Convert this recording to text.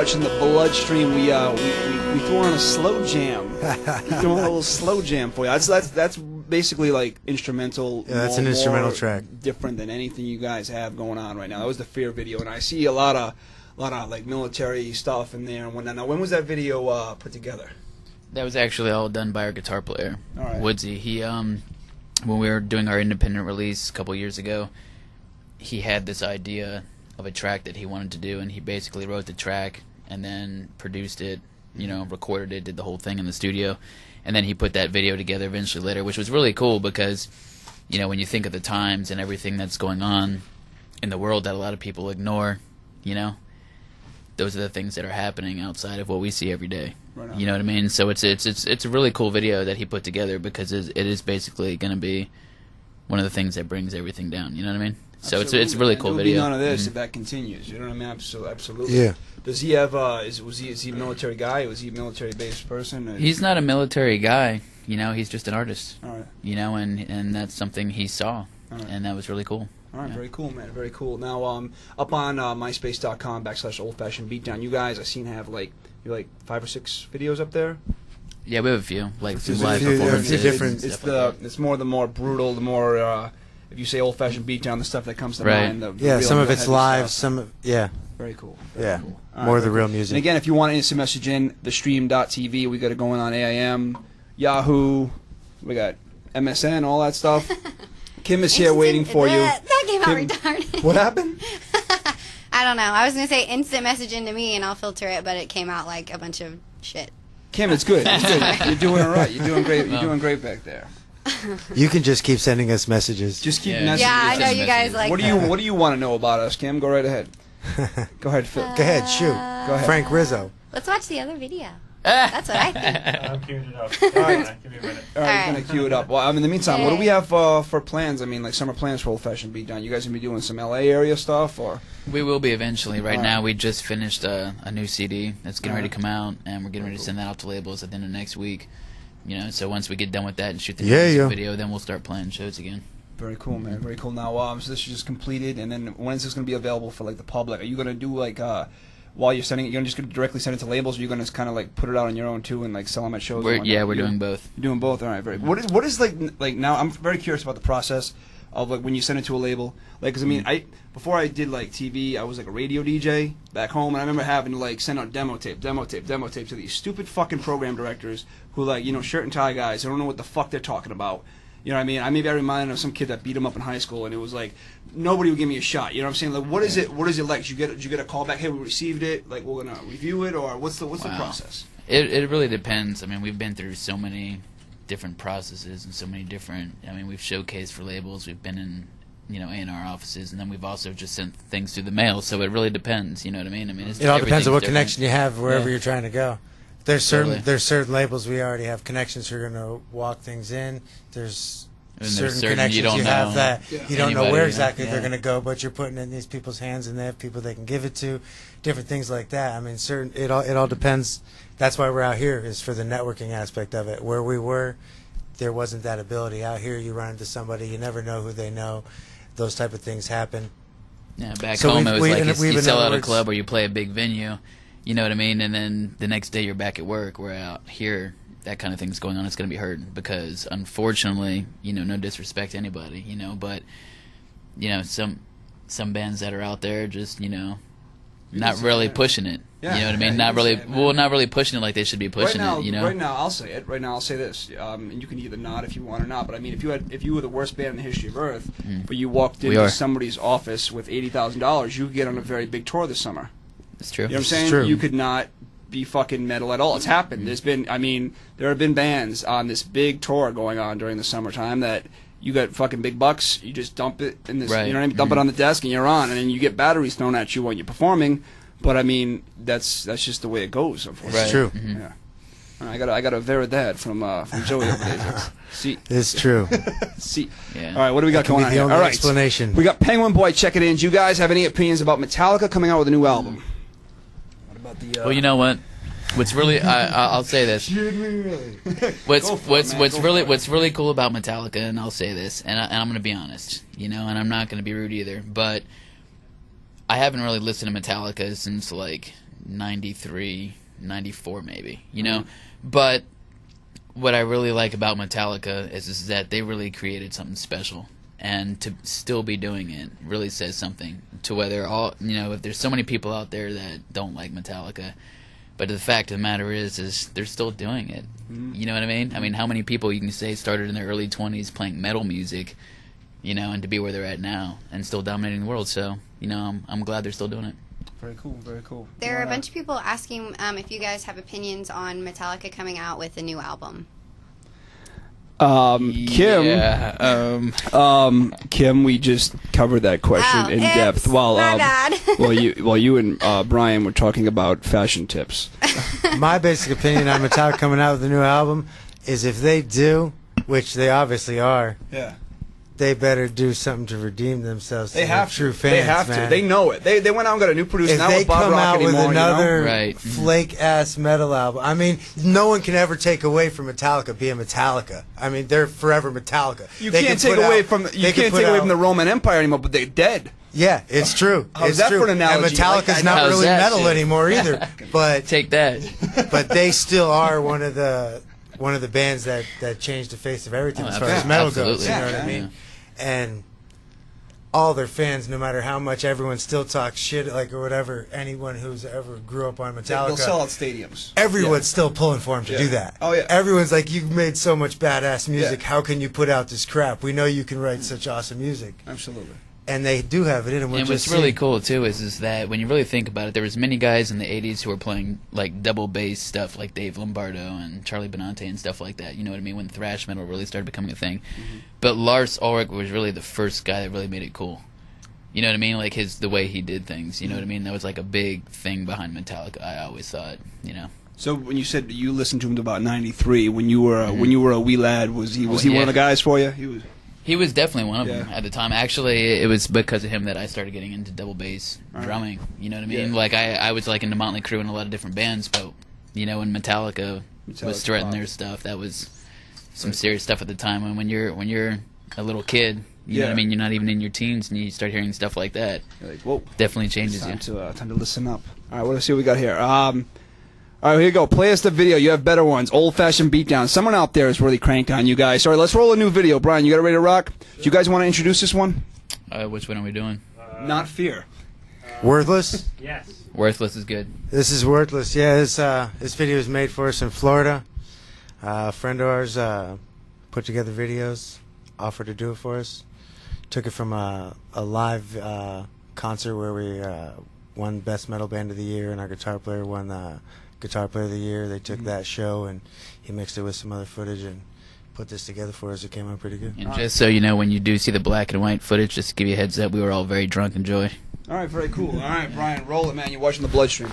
watching the Bloodstream, we threw on a slow jam. We threw on a little slow jam for you. That's basically like instrumental. Yeah, that's an instrumental track. Different than anything you guys have going on right now. That was the Fear video, and I see a lot of like military stuff in there and whatnot. Now, when was that video put together? That was actually all done by our guitar player, all right. Woodsy. He when we were doing our independent release a couple years ago, he had this idea of a track that he wanted to do, and he basically wrote the track and then produced it, you know, recorded it, did the whole thing in the studio, and then he put that video together eventually later, which was really cool because, you know, when you think of the times and everything that's going on in the world that a lot of people ignore, you know, those are the things that are happening outside of what we see every day. Right. You know what I mean? So it's a really cool video that he put together because it is basically going to be one of the things that brings everything down. You know what I mean? So it's a really cool video. None of this if that continues. You know what I mean? Absolutely. Yeah. Does he have? Is he a military guy? Was he a military based person? Or? He's not a military guy. You know, he's just an artist. All right. You know, and that's something he saw, and that was really cool. All right, yeah. Very cool, man. Very cool. Now, up on myspace.com/oldfashionedbeatdown, you guys I seen have like 5 or 6 videos up there. Yeah, we have a few, like some There's live a few performances. different. It's more brutal, the more if you say old fashioned beatdown, the stuff that comes to mind. The yeah, real, some of it's heavy live, stuff. Very cool. Very cool. More of the real music. And again, if you want to instant message in, thestream.tv, we got it going on AIM, Yahoo, we got MSN, all that stuff. Kim is here waiting for you. That came out retarded. What happened? I don't know. I was going to say instant message into me and I'll filter it, but it came out like a bunch of shit. Kim, it's good. It's good. You're doing all right. You're doing great. You're doing great back there. You can just keep sending us messages. Just keep messages. Yeah, I know you guys like What do you want to know about us, Kim? Go right ahead. Go ahead, Phil. Go ahead, shoot. Go ahead. Frank Rizzo. Let's watch the other video. That's what I think. I'm queuing it up. All right. Give me a minute. All right, you're going to cue it up. Well, in the meantime, what do we have for plans? I mean, like summer plans for Old Fashioned Beatdown. You guys going to be doing some LA area stuff? Or We will be eventually. Right now, we just finished a new CD that's getting ready to come out, and we're getting ready to send that out to labels at the end of next week. You know, so once we get done with that and shoot the music video, then we'll start playing shows again. Very cool, man. Very cool. Now, so this is just completed, and then when is this going to be available for like the public? Are you going to do like while you're sending it, you're just going to directly send it to labels, or you're going to kind of like put it out on your own too and like sell them at shows? We're doing both. You're doing both. All right, very. What is like now? I'm very curious about the process of like when you send it to a label. Like, cause I mean, before I did like TV, I was like a radio DJ back home, and I remember having to like send out demo tape to these stupid fucking program directors who like shirt and tie guys. They don't know what the fuck they're talking about. You know what I mean? I reminded of some kid that beat him up in high school, and it was like nobody would give me a shot. You know what I'm saying? Like, what is it? What is it like? Did you get a call back? Hey, we received it. Like, we're gonna review it, or what's the process? It really depends. I mean, we've been through so many different processes and so many different. I mean, we've showcased for labels. We've been in A&R offices, and then we've also just sent things through the mail. So it really depends. You know what I mean? It all depends on what connection you have wherever you're trying to go. There's certain labels we already have connections who are going to walk things in. There's certain connections you have that you don't know where exactly they're going to go, but you're putting it in these people's hands, and they have people they can give it to, different things like that. I mean, it all depends. That's why we're out here, is for the networking aspect of it. Where we were, there wasn't that ability. Out here, you run into somebody, you never know who they know. Those type of things happen. Yeah, back home it was like you sell out a club or you play a big venue. You know what I mean? And then the next day you're back at work. Where out here, that kind of thing's going on. It's going to be hurting because, unfortunately, no disrespect to anybody, but, some bands that are out there just, not really pushing it. Yeah, you know what I mean? Not really pushing it like they should be pushing it. Right now, I'll say it. Right now, I'll say this, and you can either nod if you want or not. But I mean, if you were the worst band in the history of Earth, but you walked into somebody's office with $80,000, you could get on a very big tour this summer. That's true. You know what I'm saying? True. You could not be fucking metal at all. It's happened. There have been bands on this big tour going on during the summertime that you got fucking big bucks, you just dump it in this, you know what I mean? Dump it on the desk and you're on, and then you get batteries thrown at you while you're performing. But I mean, that's just the way it goes, unfortunately. It's true. Yeah. I got a Veridad from Joey over there. See. It's true. See. Yeah. All right, what do we got going on here? All right. Explanation. We got Penguin Boy checking in. Do you guys have any opinions about Metallica coming out with a new album? What about the Well, you know what? What's really I'll say this. What's really cool about Metallica, and I'll say this, and I'm going to be honest, and I'm not going to be rude either, but I haven't really listened to Metallica since like 93, 94 maybe, you know? But what I really like about Metallica is that they really created something special. And to still be doing it really says something to whether all, you know, if there's so many people out there that don't like Metallica, but the fact of the matter is they're still doing it. You know what I mean? I mean, how many people you can say started in their early 20s playing metal music, you know, and to be where they're at now and still dominating the world. So, you know, I'm glad they're still doing it. Very cool, very cool. There are a bunch of people asking if you guys have opinions on Metallica coming out with a new album. Kim, Kim, we just covered that question in depth. While while you and Brian were talking about fashion tips. My basic opinion on Metallica coming out with a new album is if they do, which they obviously are, they better do something to redeem themselves. They have true fans. They have to. They know it. They went out and got a new producer. If not they with Bob come Rock out anymore, with another you know? flake ass metal album, I mean, no one can ever take away from Metallica being Metallica. I mean, they're forever Metallica. You can't take away from the Roman Empire anymore, but they're dead. Yeah, it's true. How's that for an analogy? And Metallica's not really metal anymore either. But take that. But they still are one of the bands that changed the face of everything as far as metal goes. You know what I mean? And all their fans, no matter how much everyone still talks shit, like, or whatever, anyone who's ever grew up on Metallica, they'll sell out stadiums. Everyone's still pulling for him to do that. Oh yeah. Everyone's like, you've made so much badass music. How can you put out this crap? We know you can write such awesome music. Absolutely. And they do have it in them. And what's really cool too is that when you really think about it, there was many guys in the '80s who were playing like double bass stuff, like Dave Lombardo and Charlie Benante and stuff like that. You know what I mean? When thrash metal really started becoming a thing. But Lars Ulrich was really the first guy that really made it cool. You know what I mean? Like the way he did things. You know what I mean? That was like a big thing behind Metallica. I always thought. You know. So when you said you listened to him about '93, when you were a wee lad, was he one of the guys for you? He was definitely one of them at the time. Actually, it was because of him that I started getting into double bass drumming. You know what I mean? Like I was like into Motley Crue and a lot of different bands, but you know when Metallica was strutting their stuff, that was some serious stuff at the time. And when you're a little kid, you know what I mean? You're not even in your teens, and you start hearing stuff like that. You're like, whoa! Definitely changes you. Time to listen up. All right, let's see what we got here. All right, here you go. Play us the video. You have better ones. Old-fashioned beatdown. Someone out there is really cranked on you guys. All right, let's roll a new video. Brian, you got it ready to rock? Do you guys want to introduce this one? Which one are we doing? Not Fear. Worthless? Yes. Worthless is good. This is Worthless. Yeah, this video was made for us in Florida. A friend of ours put together videos, offered to do it for us. Took it from a live concert where we won Best Metal Band of the Year, and our guitar player won Guitar Player of the Year. They took that show and he mixed it with some other footage and put this together for us. It came out pretty good. And just so you know, when you do see the black and white footage, just to give you a heads up, we were all very drunk in joy. All right, very cool. All right, Brian, roll it, man. You're watching the Bloodstream.